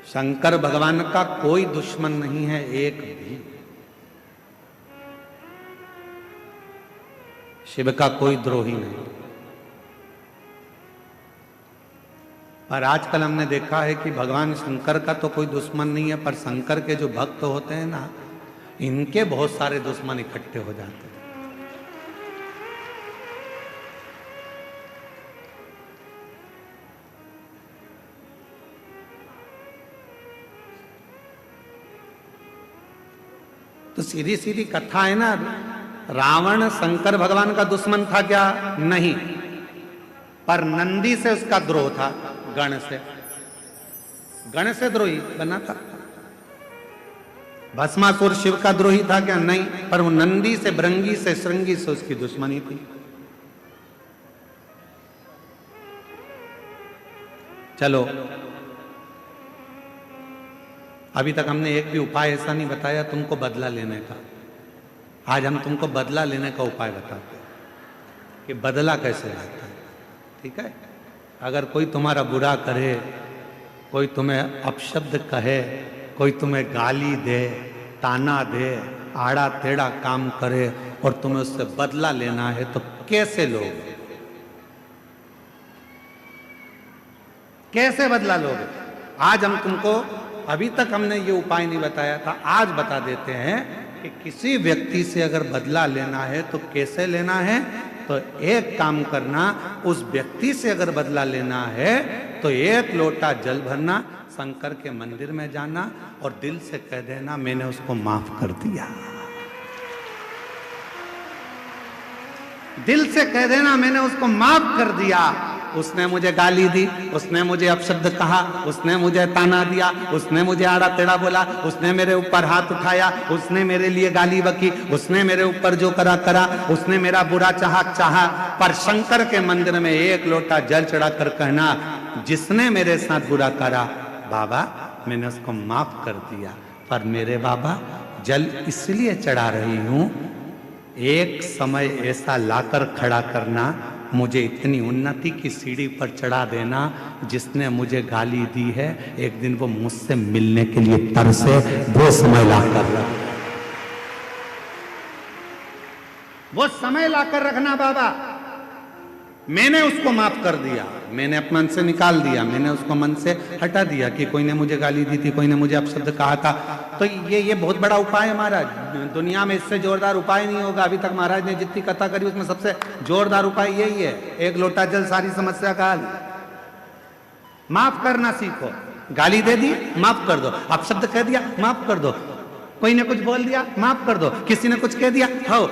शंकर भगवान का कोई दुश्मन नहीं है, एक भी। शिव का कोई द्रोही नहीं। पर आजकल हमने देखा है कि भगवान शंकर का तो कोई दुश्मन नहीं है, पर शंकर के जो भक्त होते हैं ना, इनके बहुत सारे दुश्मन इकट्ठे हो जाते हैं। तो सीधी सीधी कथा है ना, रावण शंकर भगवान का दुश्मन था क्या? नहीं, पर नंदी से उसका द्रोह था, गण से द्रोही बना था। भस्मासुर शिव का द्रोही था क्या? नहीं, पर वो नंदी से, भृंगी से, श्रृंगी से उसकी दुश्मनी थी। चलो, अभी तक हमने एक भी उपाय ऐसा नहीं बताया तुमको बदला लेने का। आज हम तुमको बदला लेने का उपाय बताते हैं कि बदला कैसे लेता है। ठीक है? अगर कोई तुम्हारा बुरा करे, कोई तुम्हें अपशब्द कहे, कोई तुम्हें गाली दे, ताना दे, आड़ा टेढ़ा काम करे और तुम्हें उससे बदला लेना है, तो कैसे लोगे? कैसे बदला लोगे? आज हम तुमको, अभी तक हमने ये उपाय नहीं बताया था, आज बता देते हैं कि किसी व्यक्ति से अगर बदला लेना है तो कैसे लेना है। तो एक काम करना, उस व्यक्ति से अगर बदला लेना है तो एक लोटा जल भरना, शंकर के मंदिर में जाना और दिल से कह देना मैंने उसको माफ कर दिया। दिल से कह देना मैंने उसको माफ कर दिया। उसने मुझे गाली दी, उसने मुझे अपशब्द कहा, उसने मुझे ताना दिया, उसने मुझे आड़ा टेढ़ा बोला, उसने मेरे ऊपर हाथ उठाया, उसने मेरे लिए गाली बकी, उसने मेरे ऊपर जो करा करा, उसने मेरा बुरा चाहा, पर शंकर के मंदिर में एक लोटा जल चढ़ाकर कहना जिसने मेरे साथ बुरा करा, बाबा मैंने उसको माफ कर दिया, पर मेरे बाबा जल इसलिए चढ़ा रही हूं, एक समय ऐसा लाकर खड़ा करना, मुझे इतनी उन्नति की सीढ़ी पर चढ़ा देना, जिसने मुझे गाली दी है एक दिन वो मुझसे मिलने के लिए तरसे, वो समय लाकर, वो समय लाकर रखना बाबा। मैंने उसको माफ कर दिया, मैंने अपने मन से निकाल दिया, मैंने उसको मन से हटा दिया कि कोई ने मुझे गाली दी थी, कोई ने मुझे अपशब्द कहा था। तो ये बहुत बड़ा उपाय है महाराज, दुनिया में इससे जोरदार उपाय नहीं होगा। अभी तक महाराज ने जितनी कथा करी उसमें सबसे जोरदार उपाय यही है, एक लोटा जल सारी समस्या का हल। माफ करना सीखो। गाली दे दी, माफ कर दो। अपशब्द कह दिया, माफ कर दो। कोई ने कुछ बोल दिया, माफ कर दो। किसी ने कुछ कह दिया, हो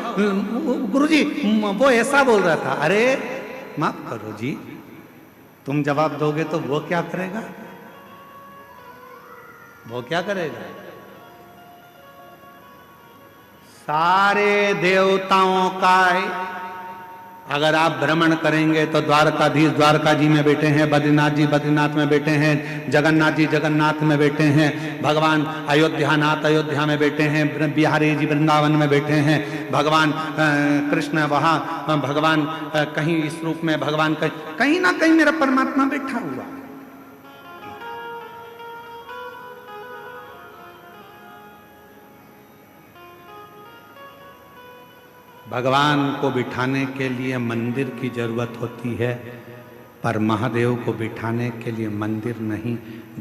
गुरुजी वो ऐसा बोल रहा था, अरे माफ करो जी। तुम जवाब दोगे तो वो क्या करेगा? वो क्या करेगा? सारे देवताओं का अगर आप भ्रमण करेंगे तो द्वारकाधीश द्वारका जी में बैठे हैं, बद्रीनाथ जी बद्रीनाथ में बैठे हैं, जगन्नाथ जी जगन्नाथ में बैठे हैं, भगवान अयोध्यानाथ अयोध्या में बैठे हैं, बिहारी जी वृंदावन में बैठे हैं, भगवान कृष्ण वहाँ, भगवान कहीं इस रूप में, भगवान कहीं ना कहीं मेरा परमात्मा बैठा हुआ। भगवान को बिठाने के लिए मंदिर की जरूरत होती है, पर महादेव को बिठाने के लिए मंदिर नहीं,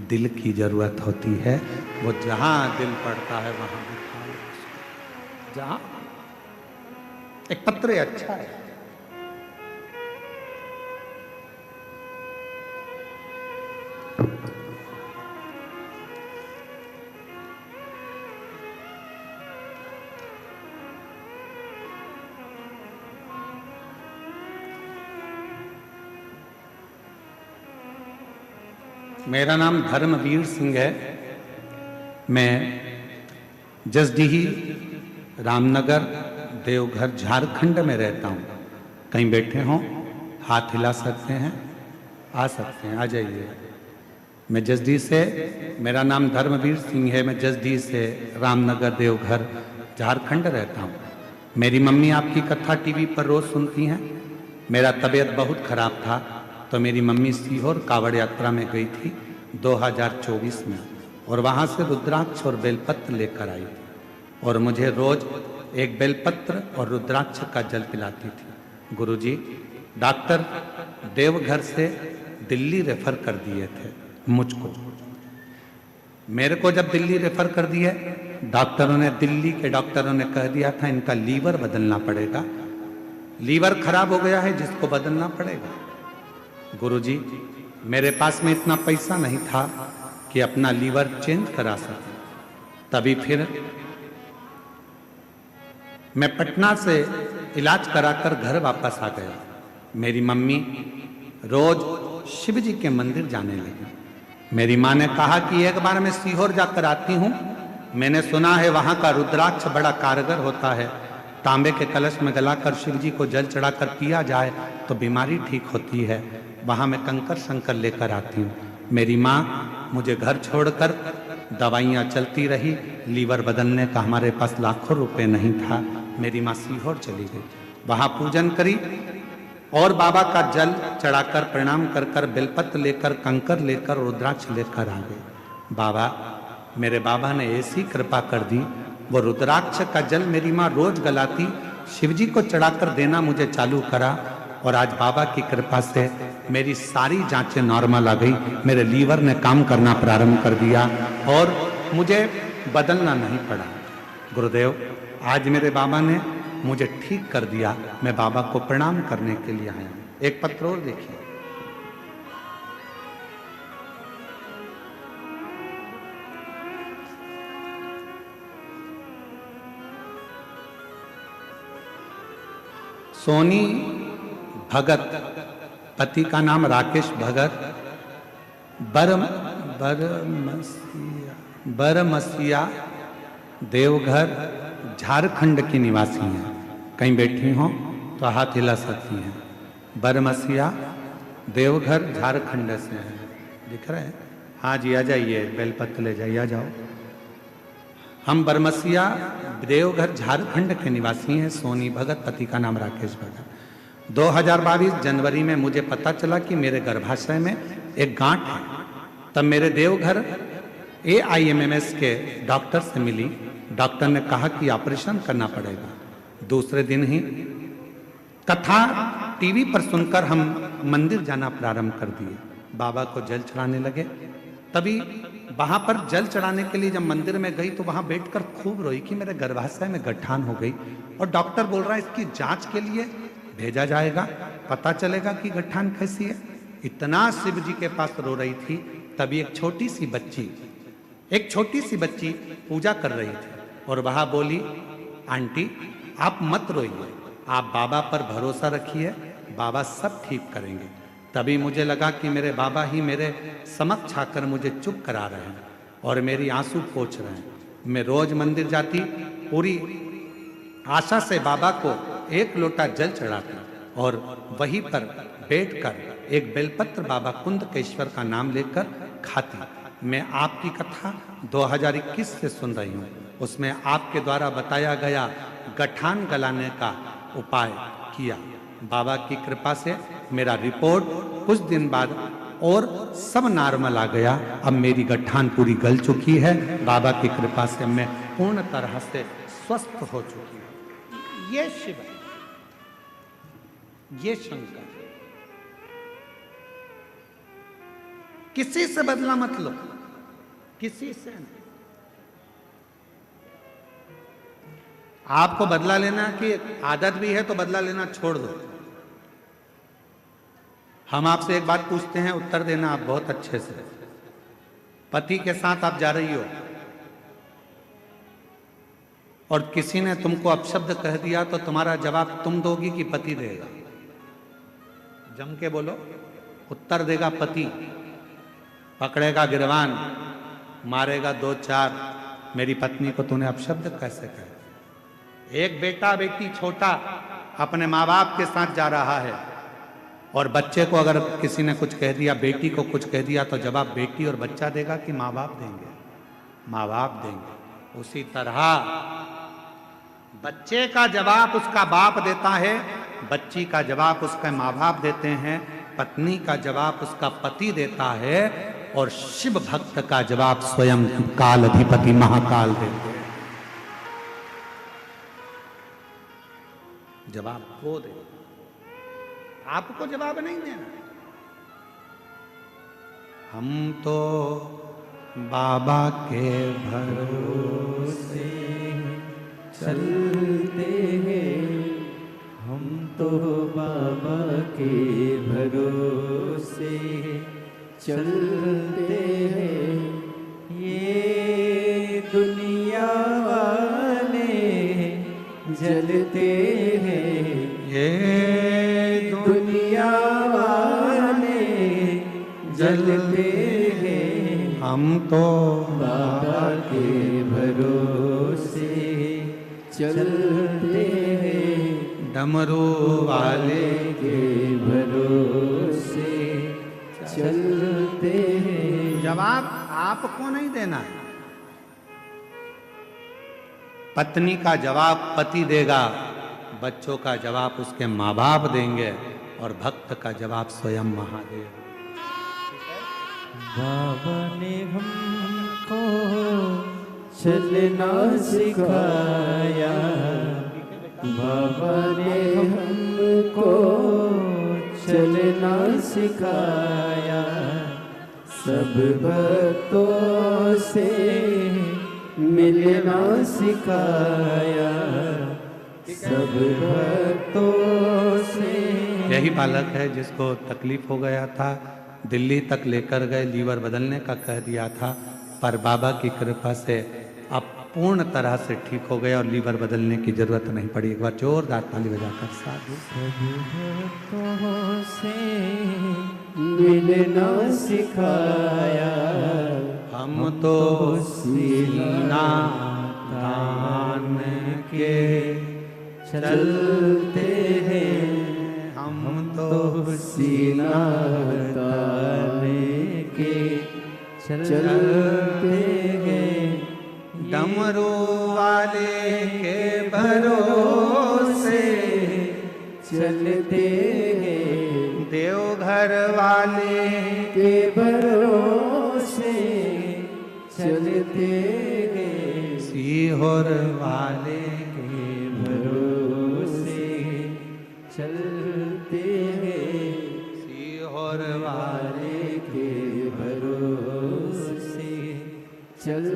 दिल की जरूरत होती है। वो जहां दिल पड़ता है वहां बिठा लो उसको। जहां एक पत्र अच्छा है, मेरा नाम धर्मवीर सिंह है। मैं जसडीही रामनगर देवघर झारखंड में रहता हूँ। कहीं बैठे हों, हाथ हिला सकते हैं, आ सकते हैं, आ जाइए। मैं जसडीह से, मेरा नाम धर्मवीर सिंह है। मैं जसडीह से रामनगर देवघर झारखंड रहता हूँ। मेरी मम्मी आपकी कथा टीवी पर रोज़ सुनती हैं। मेरा तबीयत बहुत ख़राब था तो मेरी मम्मी सीहोर कावड़ यात्रा में गई थी 2024 में, और वहाँ से रुद्राक्ष और बेलपत्र लेकर आई थी और मुझे रोज़ एक बेलपत्र और रुद्राक्ष का जल पिलाती थी। गुरुजी डॉक्टर देवघर से दिल्ली रेफर कर दिए थे मुझको। मेरे को जब दिल्ली रेफर कर दिए, डॉक्टरों ने, दिल्ली के डॉक्टरों ने कह दिया था इनका लीवर बदलना पड़ेगा, लीवर खराब हो गया है जिसको बदलना पड़ेगा। गुरुजी मेरे पास में इतना पैसा नहीं था कि अपना लीवर चेंज करा सके। तभी फिर मैं पटना से इलाज कराकर घर वापस आ गया। मेरी मम्मी रोज शिव जी के मंदिर जाने लगी। मेरी माँ ने कहा कि एक बार मैं सीहोर जाकर आती हूँ, मैंने सुना है वहाँ का रुद्राक्ष बड़ा कारगर होता है, तांबे के कलश में गलाकर शिव जी को जल चढ़ाकर पिया जाए तो बीमारी ठीक होती है। वहाँ मैं कंकर शंकर लेकर आती हूँ। मेरी माँ मुझे घर छोड़कर, दवाइयाँ चलती रही, लीवर बदलने का हमारे पास लाखों रुपए नहीं था। मेरी माँ सीहोर चली गई, वहाँ पूजन करी और बाबा का जल चढ़ाकर प्रणाम कर कर बेलपत्र लेकर, कंकर लेकर, रुद्राक्ष लेकर आ गए। बाबा, मेरे बाबा ने ऐसी कृपा कर दी, वो रुद्राक्ष का जल मेरी माँ रोज गलाती, शिवजी को चढ़ाकर देना मुझे चालू करा और आज बाबा की कृपा से मेरी सारी जांचें नॉर्मल आ गई। मेरे लीवर ने काम करना प्रारंभ कर दिया और मुझे बदलना नहीं पड़ा। गुरुदेव, आज मेरे बाबा ने मुझे ठीक कर दिया। मैं बाबा को प्रणाम करने के लिए आया हूं। एक पत्र और देखिए। सोनी भगत, पति का नाम राकेश भगत, बरमसिया देवघर झारखंड की निवासी हैं। कहीं बैठी हों तो हाथ हिला सकती हैं। बरमसिया देवघर झारखंड से है, दिख रहे हैं? हाँ जी, आ जाइए, बेलपत्र ले जाइए, आ जाओ। हम बरमसिया देवघर झारखंड के निवासी हैं। सोनी भगत, पति का नाम राकेश भगत। 2022 जनवरी में मुझे पता चला कि मेरे गर्भाशय में एक गांठ है। तब मेरे देवघर AIMMS के डॉक्टर से मिली। डॉक्टर ने कहा कि ऑपरेशन करना पड़ेगा। दूसरे दिन ही कथा टीवी पर सुनकर हम मंदिर जाना प्रारंभ कर दिए। बाबा को जल चढ़ाने लगे। तभी वहां पर जल चढ़ाने के लिए जब मंदिर में गई तो वहां बैठकर खूब रोई कि मेरे गर्भाशय में गठान हो गई और डॉक्टर बोल रहा है इसकी जांच के लिए भेजा जाएगा, पता चलेगा कि गठान कैसी है। इतना शिव जी के पास रो रही थी। तभी एक छोटी सी बच्ची पूजा कर रही थी और वह बोली, आंटी आप मत रोइए, आप बाबा पर भरोसा रखिए, बाबा सब ठीक करेंगे। तभी मुझे लगा कि मेरे बाबा ही मेरे समक्ष आकर मुझे चुप करा रहे हैं और मेरी आंसू पोंछ रहे हैं। मैं रोज मंदिर जाती, पूरी आशा से बाबा को एक लोटा जल चढ़ाती और वहीं पर बैठकर एक बेलपत्र बाबा कुंदकेश्वर का नाम लेकर खाती। मैं आपकी कथा 2021 से सुन रही हूँ। उसमें आपके द्वारा बताया गया गठान गलाने का उपाय किया। बाबा की कृपा से मेरा रिपोर्ट कुछ दिन बाद और सब नॉर्मल आ गया। अब मेरी गठान पूरी गल चुकी है। बाबा की कृपा से मैं पूर्ण तरह से स्वस्थ हो चुकी हूँ। ये शिव है, ये शंकर। किसी से बदला मत लो, किसी से नहीं। आपको बदला लेना की आदत भी है तो बदला लेना छोड़ दो। हम आपसे एक बात पूछते हैं, उत्तर देना आप बहुत अच्छे से। पति के साथ आप जा रही हो और किसी ने तुमको अपशब्द कह दिया तो तुम्हारा जवाब तुम दोगी कि पति देगा? जम के बोलो। उत्तर देगा पति। पकड़ेगा गिरवान, मारेगा 2-4, मेरी पत्नी को तूने अपशब्द कैसे कहा। एक बेटा बेटी छोटा अपने माँ बाप के साथ जा रहा है और बच्चे को अगर किसी ने कुछ कह दिया, बेटी को कुछ कह दिया, तो जवाब बेटी और बच्चा देगा कि माँ बाप देंगे? माँ बाप देंगे। उसी तरह बच्चे का जवाब उसका बाप देता है, बच्ची का जवाब उसके माँ बाप देते हैं, पत्नी का जवाब उसका पति देता है, और शिव भक्त का जवाब स्वयं काल अधिपति महाकाल देते हैं। जवाब वो दे, आपको जवाब नहीं देना। हम तो बाबा के भरोसे चलते हैं, हम तो बाबा के भरोसे चलते हैं। ये दुनिया वाले जलते हैं, ये दुनिया वाले जलते हैं। हम तो बाबा के भरोसे चलते हैं, डमरू वाले के भरोसे चलते हैं। जवाब आपको नहीं देना है। पत्नी का जवाब पति देगा, बच्चों का जवाब उसके माँ बाप देंगे, और भक्त का जवाब स्वयं महादेव। बाबा ने हमको चलना सिखाया, बाबा ने हमको चलना सिखाया, सब भक्तों से मिलना सिखाया, सब भक्तों से। यही बालक है जिसको तकलीफ हो गया था, दिल्ली तक लेकर गए, लीवर बदलने का कह दिया था, पर बाबा की कृपा से अब पूर्ण तरह से ठीक हो गया और लीवर बदलने की जरूरत नहीं पड़ी। एक बार जोरदार ताली बजाकर साधु। भक्तों से मिलना सिखाया, हम तो सीना तान के चलते हैं, हम तो सीना ताने के चलते हैं। डमरू वाले के भरोसे चलते हैं, देवघर वाले के भरोसे चलते हैं, सीहोर वाले के भरोसे चलते हैं, सीहोर वाले के भरोसे चल